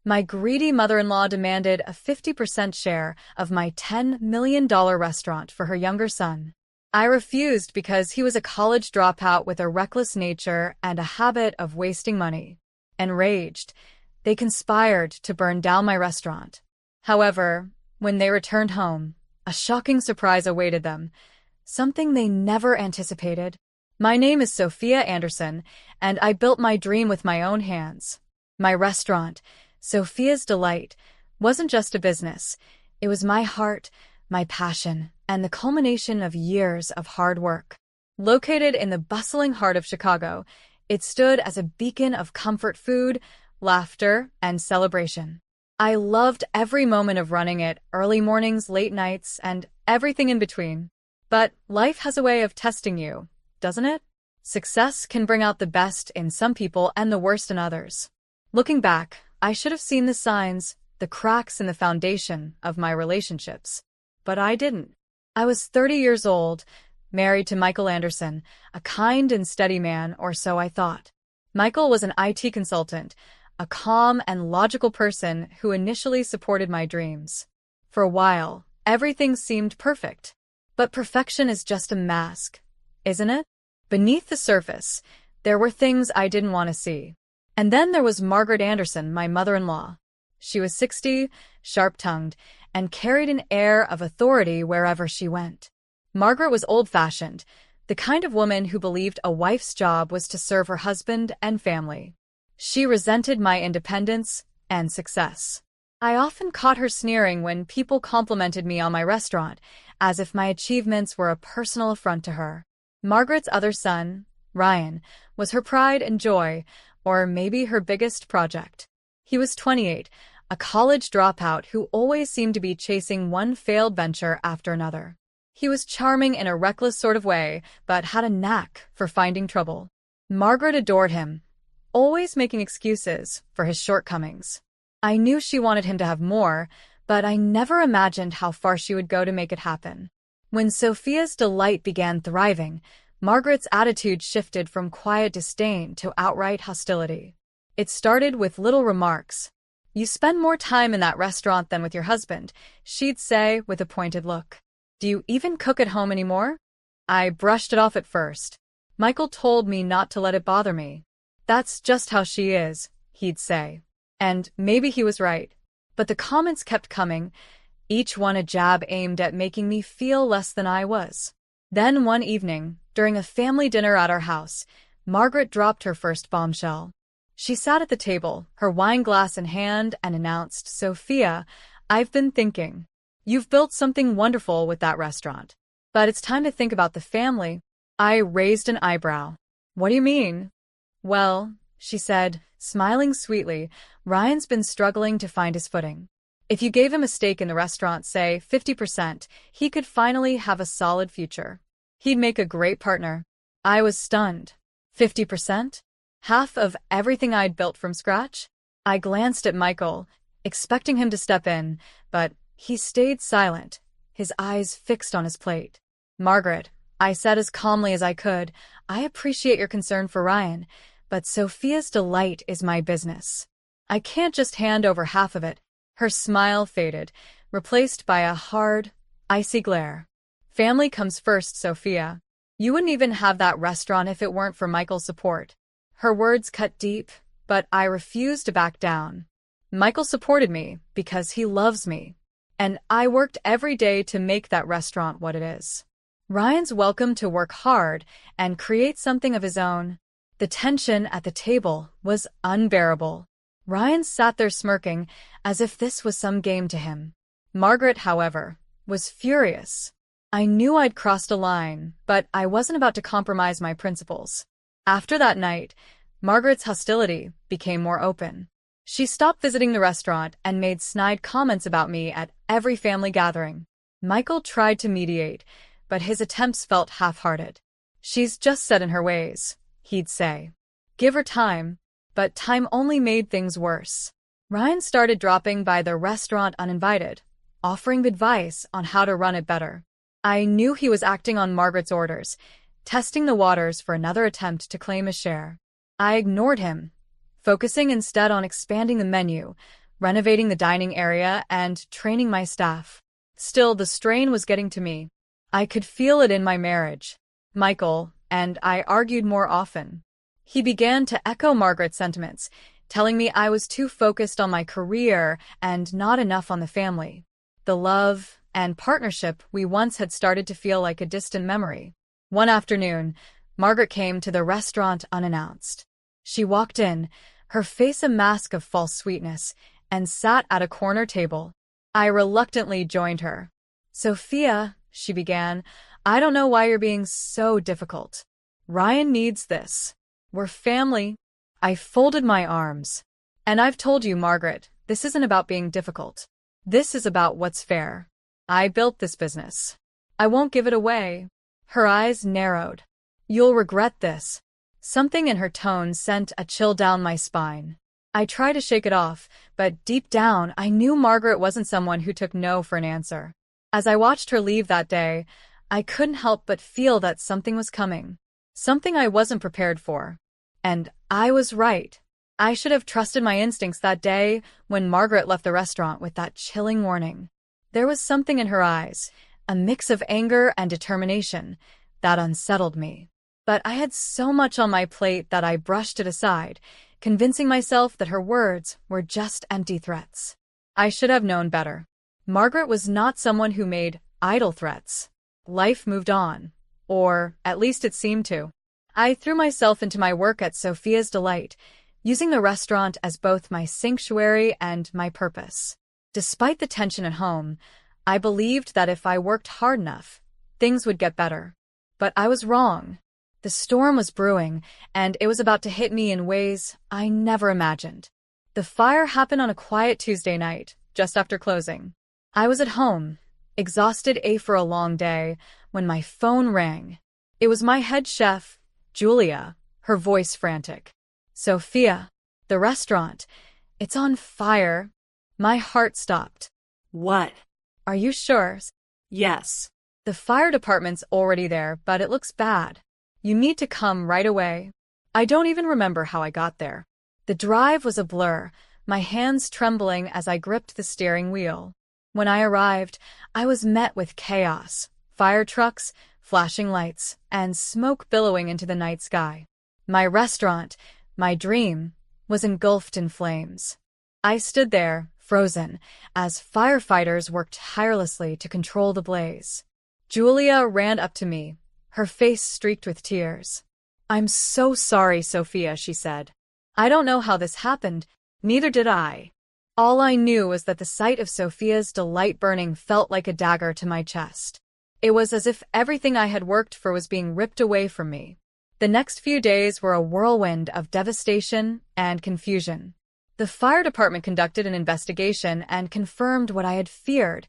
My greedy mother-in-law demanded a 50% share of my $10 million restaurant for her younger son. I refused because he was a college dropout with a reckless nature and a habit of wasting money. Enraged, they conspired to burn down my restaurant. However, when they returned home, a shocking surprise awaited them, something they never anticipated. My name is Sophia Anderson, and I built my dream with my own hands. My restaurant, Sophia's Delight, wasn't just a business. It was my heart, my passion, and the culmination of years of hard work. Located in the bustling heart of Chicago, it stood as a beacon of comfort food, laughter, and celebration. I loved every moment of running it, early mornings, late nights, and everything in between. But life has a way of testing you, doesn't it? Success can bring out the best in some people and the worst in others. Looking back, I should have seen the signs, the cracks in the foundation of my relationships. But I didn't. I was 30 years old, married to Michael Anderson, a kind and steady man, or so I thought. Michael was an IT consultant, a calm and logical person who initially supported my dreams. For a while, everything seemed perfect. But perfection is just a mask, isn't it? Beneath the surface, there were things I didn't want to see. And then there was Margaret Anderson, my mother-in-law. She was 60, sharp-tongued, and carried an air of authority wherever she went. Margaret was old-fashioned, the kind of woman who believed a wife's job was to serve her husband and family. She resented my independence and success. I often caught her sneering when people complimented me on my restaurant, as if my achievements were a personal affront to her. Margaret's other son, Ryan, was her pride and joy, or maybe her biggest project. He was 28, a college dropout who always seemed to be chasing one failed venture after another. He was charming in a reckless sort of way, but had a knack for finding trouble. Margaret adored him, always making excuses for his shortcomings. I knew she wanted him to have more, but I never imagined how far she would go to make it happen. When Sophia's Delight began thriving, Margaret's attitude shifted from quiet disdain to outright hostility. It started with little remarks. "You spend more time in that restaurant than with your husband," she'd say with a pointed look. "Do you even cook at home anymore?" I brushed it off at first. Michael told me not to let it bother me. "That's just how she is," he'd say. And maybe he was right. But the comments kept coming, each one a jab aimed at making me feel less than I was. Then one evening, during a family dinner at our house, Margaret dropped her first bombshell. She sat at the table, her wine glass in hand, and announced, "Sophia, I've been thinking. You've built something wonderful with that restaurant. But it's time to think about the family." I raised an eyebrow. "What do you mean?" "Well," she said, smiling sweetly, "Ryan's been struggling to find his footing. If you gave him a stake in the restaurant, say 50%, he could finally have a solid future. He'd make a great partner." I was stunned. 50%? Half of everything I'd built from scratch? I glanced at Michael, expecting him to step in, but he stayed silent, his eyes fixed on his plate. "Margaret," I said as calmly as I could, "I appreciate your concern for Ryan, but Sophia's Delight is my business. I can't just hand over half of it." Her smile faded, replaced by a hard, icy glare. "Family comes first, Sophia. You wouldn't even have that restaurant if it weren't for Michael's support." Her words cut deep, but I refused to back down. Michael supported me because he loves me, and I worked every day to make that restaurant what it is. Ryan's welcome to work hard and create something of his own. The tension at the table was unbearable. Ryan sat there smirking, as if this was some game to him. Margaret, however, was furious. I knew I'd crossed a line, but I wasn't about to compromise my principles. After that night, Margaret's hostility became more open. She stopped visiting the restaurant and made snide comments about me at every family gathering. Michael tried to mediate, but his attempts felt half-hearted. "She's just set in her ways," he'd say. "Give her time." But time only made things worse. Ryan started dropping by the restaurant uninvited, offering advice on how to run it better. I knew he was acting on Margaret's orders, testing the waters for another attempt to claim a share. I ignored him, focusing instead on expanding the menu, renovating the dining area and training my staff. Still, the strain was getting to me. I could feel it in my marriage. Michael and I argued more often. He began to echo Margaret's sentiments, telling me I was too focused on my career and not enough on the family. The love and partnership we once had started to feel like a distant memory. One afternoon, Margaret came to the restaurant unannounced. She walked in, her face a mask of false sweetness, and sat at a corner table. I reluctantly joined her. "Sophia," she began, "I don't know why you're being so difficult. Ryan needs this. We're family." I folded my arms. "And I've told you, Margaret, this isn't about being difficult. This is about what's fair. I built this business. I won't give it away." Her eyes narrowed. "You'll regret this." Something in her tone sent a chill down my spine. I tried to shake it off, but deep down I knew Margaret wasn't someone who took no for an answer. As I watched her leave that day, I couldn't help but feel that something was coming. Something I wasn't prepared for. And I was right. I should have trusted my instincts that day when Margaret left the restaurant with that chilling warning. There was something in her eyes, a mix of anger and determination, that unsettled me. But I had so much on my plate that I brushed it aside, convincing myself that her words were just empty threats. I should have known better. Margaret was not someone who made idle threats. Life moved on, or at least it seemed to. I threw myself into my work at Sophia's Delight, using the restaurant as both my sanctuary and my purpose. Despite the tension at home, I believed that if I worked hard enough, things would get better. But I was wrong. The storm was brewing, and it was about to hit me in ways I never imagined. The fire happened on a quiet Tuesday night, just after closing. I was at home, exhausted after a long day, when my phone rang. It was my head chef, Julia, her voice frantic. "Sophia, the restaurant, it's on fire." My heart stopped. What? "Are you sure?" Yes. "The fire department's already there, but it looks bad. You need to come right away." I don't even remember how I got there. The drive was a blur, my hands trembling as I gripped the steering wheel. When I arrived, I was met with chaos, fire trucks, flashing lights, and smoke billowing into the night sky. My restaurant, my dream, was engulfed in flames. I stood there, frozen, as firefighters worked tirelessly to control the blaze. Julia ran up to me, her face streaked with tears. "I'm so sorry, Sophia," she said. "I don't know how this happened, neither did I." All I knew was that the sight of Sophia's Delight burning felt like a dagger to my chest. It was as if everything I had worked for was being ripped away from me. The next few days were a whirlwind of devastation and confusion. The fire department conducted an investigation and confirmed what I had feared.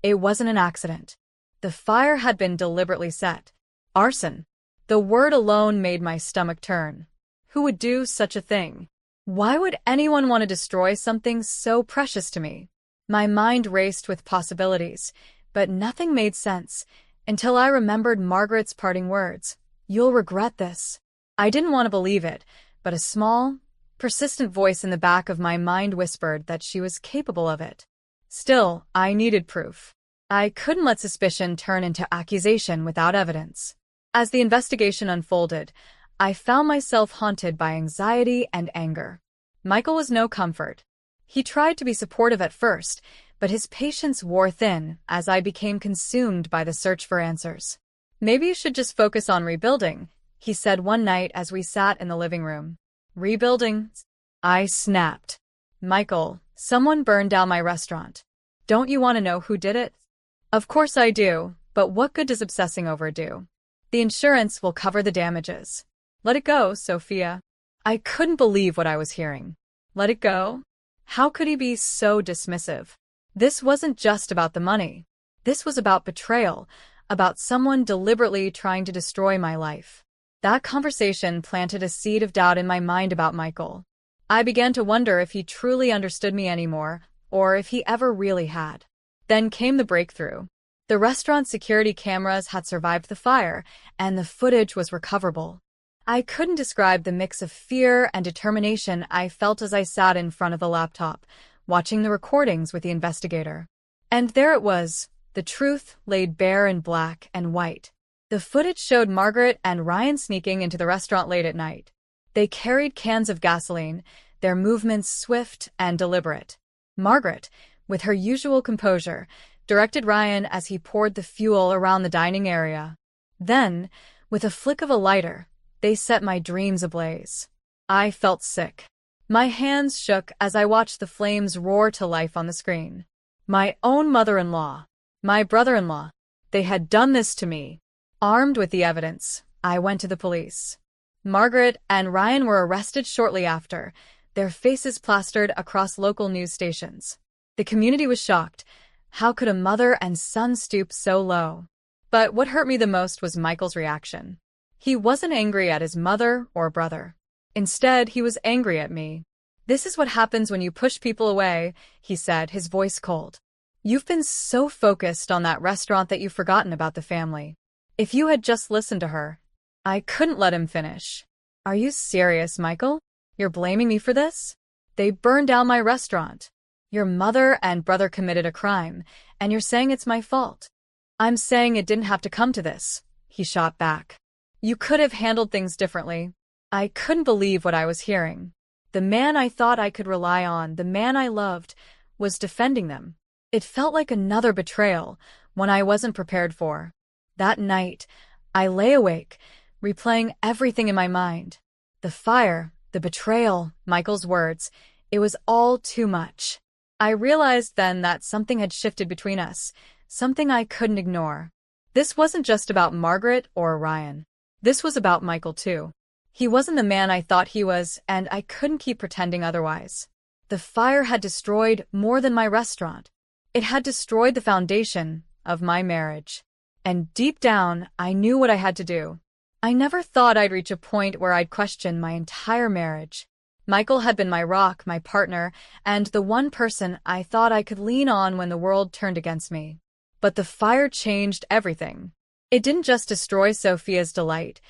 It wasn't an accident. The fire had been deliberately set. Arson. The word alone made my stomach turn. Who would do such a thing? Why would anyone want to destroy something so precious to me? My mind raced with possibilities, but nothing made sense until I remembered Margaret's parting words. "You'll regret this." I didn't want to believe it, but a small, persistent voice in the back of my mind whispered that she was capable of it. Still, I needed proof. I couldn't let suspicion turn into accusation without evidence. As the investigation unfolded, I found myself haunted by anxiety and anger. Michael was no comfort. He tried to be supportive at first, but his patience wore thin as I became consumed by the search for answers. "Maybe you should just focus on rebuilding," he said one night as we sat in the living room. "Rebuilding?" I snapped. "Michael, someone burned down my restaurant. Don't you want to know who did it?" "Of course I do, but what good does obsessing over do? The insurance will cover the damages. Let it go, Sophia." I couldn't believe what I was hearing. Let it go? How could he be so dismissive? This wasn't just about the money. This was about betrayal, about someone deliberately trying to destroy my life. That conversation planted a seed of doubt in my mind about Michael. I began to wonder if he truly understood me anymore, or if he ever really had. Then came the breakthrough. The restaurant's security cameras had survived the fire, and the footage was recoverable. I couldn't describe the mix of fear and determination I felt as I sat in front of the laptop, watching the recordings with the investigator. And there it was, the truth laid bare in black and white. The footage showed Margaret and Ryan sneaking into the restaurant late at night. They carried cans of gasoline, their movements swift and deliberate. Margaret, with her usual composure, directed Ryan as he poured the fuel around the dining area. Then, with a flick of a lighter, they set my dreams ablaze. I felt sick. My hands shook as I watched the flames roar to life on the screen. My own mother-in-law, my brother-in-law, they had done this to me. Armed with the evidence, I went to the police. Margaret and Ryan were arrested shortly after, their faces plastered across local news stations. The community was shocked. How could a mother and son stoop so low? But what hurt me the most was Michael's reaction. He wasn't angry at his mother or brother. Instead, he was angry at me. "This is what happens when you push people away," he said, his voice cold. "You've been so focused on that restaurant that you've forgotten about the family. If you had just listened to her." I couldn't let him finish. "Are you serious, Michael? You're blaming me for this? They burned down my restaurant. Your mother and brother committed a crime, and you're saying it's my fault." "I'm saying it didn't have to come to this," he shot back. "You could have handled things differently." I couldn't believe what I was hearing. The man I thought I could rely on, the man I loved, was defending them. It felt like another betrayal, one I wasn't prepared for. That night, I lay awake, replaying everything in my mind. The fire, the betrayal, Michael's words, it was all too much. I realized then that something had shifted between us, something I couldn't ignore. This wasn't just about Margaret or Ryan. This was about Michael too. He wasn't the man I thought he was, and I couldn't keep pretending otherwise. The fire had destroyed more than my restaurant. It had destroyed the foundation of my marriage. And deep down, I knew what I had to do. I never thought I'd reach a point where I'd question my entire marriage. Michael had been my rock, my partner, and the one person I thought I could lean on when the world turned against me. But the fire changed everything. It didn't just destroy Sophia's delight.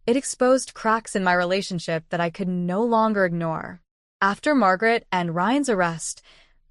It exposed cracks in my relationship that I could no longer ignore. After Margaret and Ryan's arrest,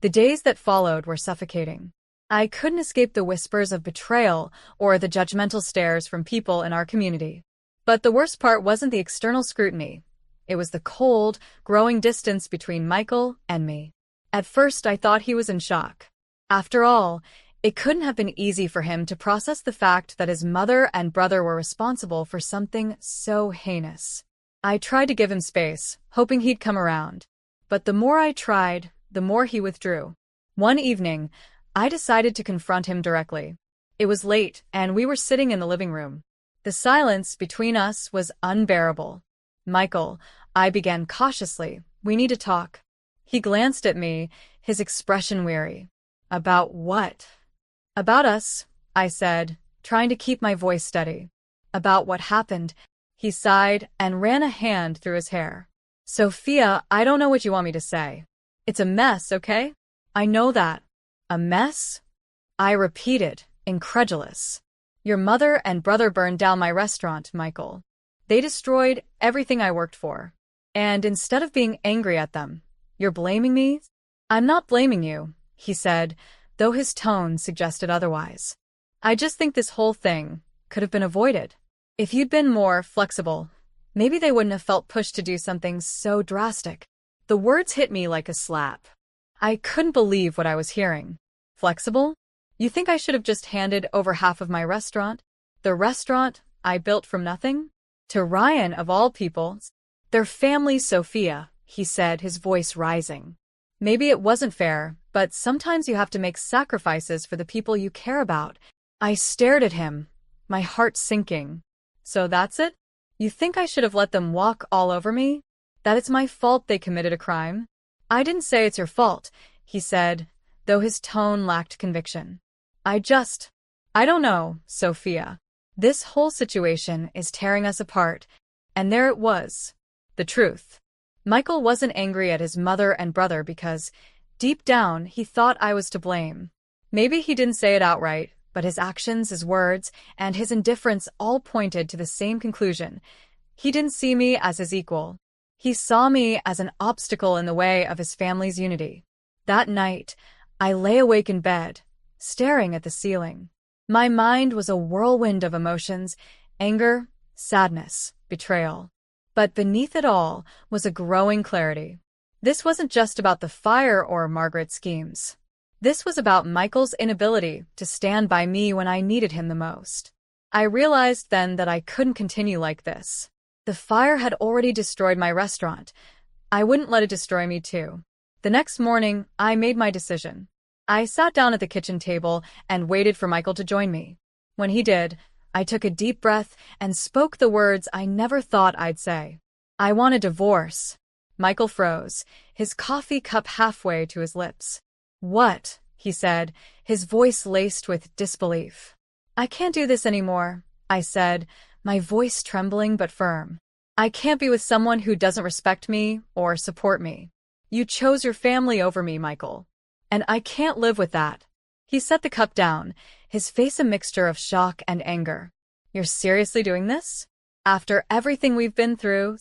the days that followed were suffocating. I couldn't escape the whispers of betrayal or the judgmental stares from people in our community. But the worst part wasn't the external scrutiny. It was the cold, growing distance between Michael and me. At first, I thought he was in shock. After all, it couldn't have been easy for him to process the fact that his mother and brother were responsible for something so heinous. I tried to give him space, hoping he'd come around. But the more I tried, the more he withdrew. One evening, I decided to confront him directly. It was late, and we were sitting in the living room. The silence between us was unbearable. "Michael," I began cautiously, "we need to talk." He glanced at me, his expression weary. "About what?" "About us," I said, trying to keep my voice steady. "About what happened." He sighed and ran a hand through his hair. "Sophia, I don't know what you want me to say. It's a mess, okay? I know that." "A mess?" I repeated, incredulous. "Your mother and brother burned down my restaurant, Michael. They destroyed everything I worked for. And instead of being angry at them, you're blaming me?" "I'm not blaming you," he said, though his tone suggested otherwise. "I just think this whole thing could have been avoided. If you'd been more flexible, maybe they wouldn't have felt pushed to do something so drastic." The words hit me like a slap. I couldn't believe what I was hearing. Flexible? You think I should have just handed over half of my restaurant? The restaurant I built from nothing? To Ryan, of all people. "Their family, Sophia," he said, his voice rising. "Maybe it wasn't fair, but sometimes you have to make sacrifices for the people you care about." I stared at him, my heart sinking. "So that's it? You think I should have let them walk all over me? That it's my fault they committed a crime?" "I didn't say it's your fault," he said, though his tone lacked conviction. I don't know, Sophia. This whole situation is tearing us apart." And there it was. The truth. Michael wasn't angry at his mother and brother because, deep down, he thought I was to blame. Maybe he didn't say it outright, but his actions, his words, and his indifference all pointed to the same conclusion. He didn't see me as his equal. He saw me as an obstacle in the way of his family's unity. That night, I lay awake in bed, staring at the ceiling. My mind was a whirlwind of emotions: anger, sadness, betrayal. But beneath it all was a growing clarity. This wasn't just about the fire or Margaret's schemes. This was about Michael's inability to stand by me when I needed him the most. I realized then that I couldn't continue like this. The fire had already destroyed my restaurant. I wouldn't let it destroy me too. The next morning, I made my decision. I sat down at the kitchen table and waited for Michael to join me. When he did, I took a deep breath and spoke the words I never thought I'd say. I want a divorce. Michael froze, his coffee cup halfway to his lips. What? He said, his voice laced with disbelief. I can't do this anymore, I said, my voice trembling but firm. I can't be with someone who doesn't respect me or support me. You chose your family over me, Michael. And I can't live with that. He set the cup down, his face a mixture of shock and anger. You're seriously doing this? After everything we've been through?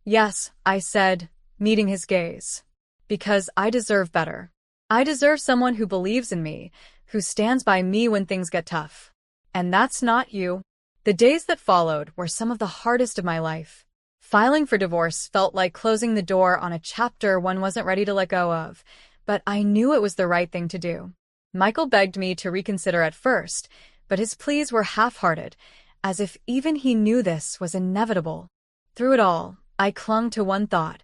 Yes, I said, meeting his gaze. Because I deserve better. I deserve someone who believes in me, who stands by me when things get tough. And that's not you. The days that followed were some of the hardest of my life. Filing for divorce felt like closing the door on a chapter one wasn't ready to let go of, but I knew it was the right thing to do. Michael begged me to reconsider at first, but his pleas were half-hearted, as if even he knew this was inevitable. Through it all, I clung to one thought.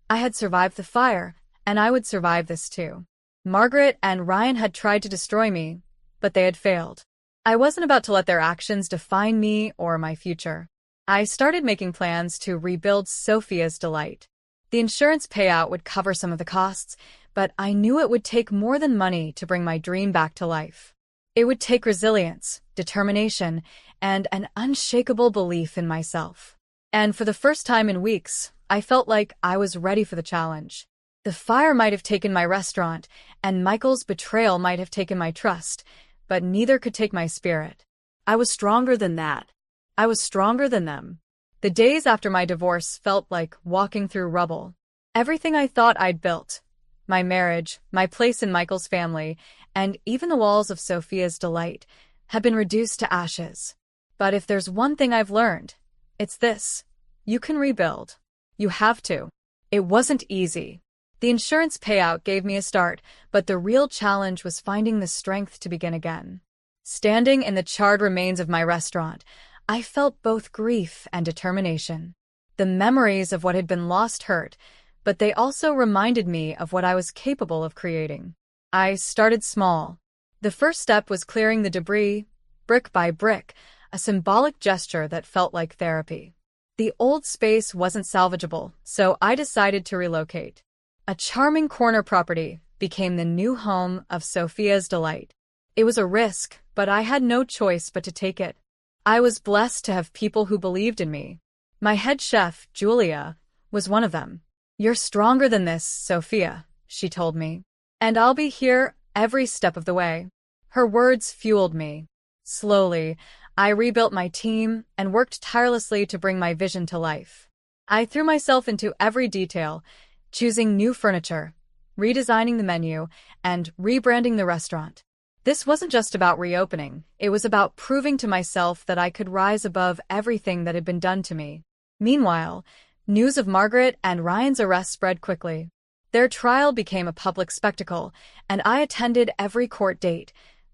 I had survived the fire, and I would survive this too. Margaret and Ryan had tried to destroy me, but they had failed. I wasn't about to let their actions define me or my future. I started making plans to rebuild Sophia's Delight. The insurance payout would cover some of the costs, but I knew it would take more than money to bring my dream back to life. It would take resilience, determination, and an unshakable belief in myself. And for the first time in weeks, I felt like I was ready for the challenge. The fire might have taken my restaurant, and Michael's betrayal might have taken my trust, but neither could take my spirit. I was stronger than that. I was stronger than them. The days after my divorce felt like walking through rubble. Everything I thought I'd built, my marriage, my place in Michael's family, and even the walls of Sophia's Delight, had been reduced to ashes. But if there's one thing I've learned, it's this. You can rebuild. You have to. It wasn't easy. The insurance payout gave me a start, but the real challenge was finding the strength to begin again. Standing in the charred remains of my restaurant, I felt both grief and determination. The memories of what had been lost hurt, but they also reminded me of what I was capable of creating. I started small. The first step was clearing the debris, brick by brick, a symbolic gesture that felt like therapy. The old space wasn't salvageable, so I decided to relocate. A charming corner property became the new home of Sophia's Delight. It was a risk, but I had no choice but to take it. I was blessed to have people who believed in me. My head chef, Julia, was one of them. You're stronger than this, Sophia, she told me. And I'll be here every step of the way. Her words fueled me. Slowly, I rebuilt my team and worked tirelessly to bring my vision to life. I threw myself into every detail, choosing new furniture, redesigning the menu, and rebranding the restaurant. This wasn't just about reopening, it was about proving to myself that I could rise above everything that had been done to me. Meanwhile, news of Margaret and Ryan's arrest spread quickly. Their trial became a public spectacle, and I attended every court date,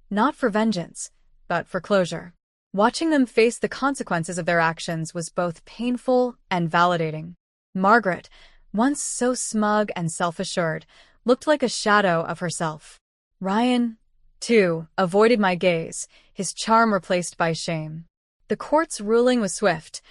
not for vengeance, but for closure. Watching them face the consequences of their actions was both painful and validating. Margaret, once so smug and self-assured, looked like a shadow of herself. Ryan, too, avoided my gaze, his charm replaced by shame. The court's ruling was swift.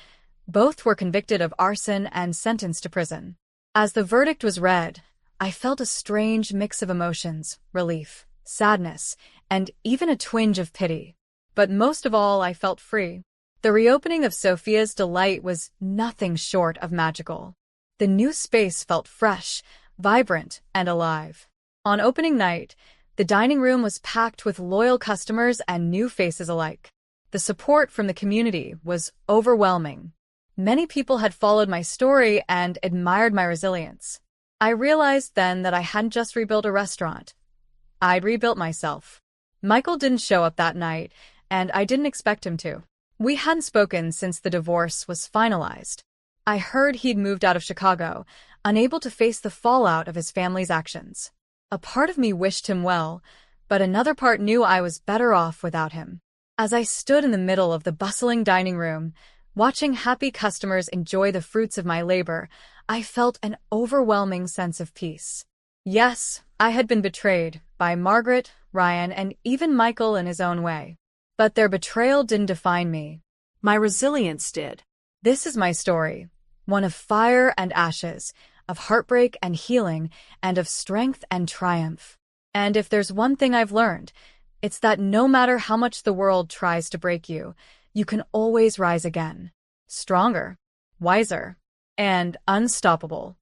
Both were convicted of arson and sentenced to prison. As the verdict was read, I felt a strange mix of emotions: relief, sadness, and even a twinge of pity. But most of all, I felt free. The reopening of Sophia's Delight was nothing short of magical. The new space felt fresh, vibrant, and alive. On opening night, the dining room was packed with loyal customers and new faces alike. The support from the community was overwhelming. Many people had followed my story and admired my resilience. I realized then that I hadn't just rebuilt a restaurant. I'd rebuilt myself. Michael didn't show up that night, and I didn't expect him to. We hadn't spoken since the divorce was finalized. I heard he'd moved out of Chicago, unable to face the fallout of his family's actions. A part of me wished him well, but another part knew I was better off without him. As I stood in the middle of the bustling dining room, watching happy customers enjoy the fruits of my labor, I felt an overwhelming sense of peace. Yes, I had been betrayed by Margaret, Ryan, and even Michael in his own way. But their betrayal didn't define me. My resilience did. This is my story, one of fire and ashes, of heartbreak and healing, and of strength and triumph. And if there's one thing I've learned, it's that no matter how much the world tries to break you, you can always rise again. Stronger, wiser, and unstoppable.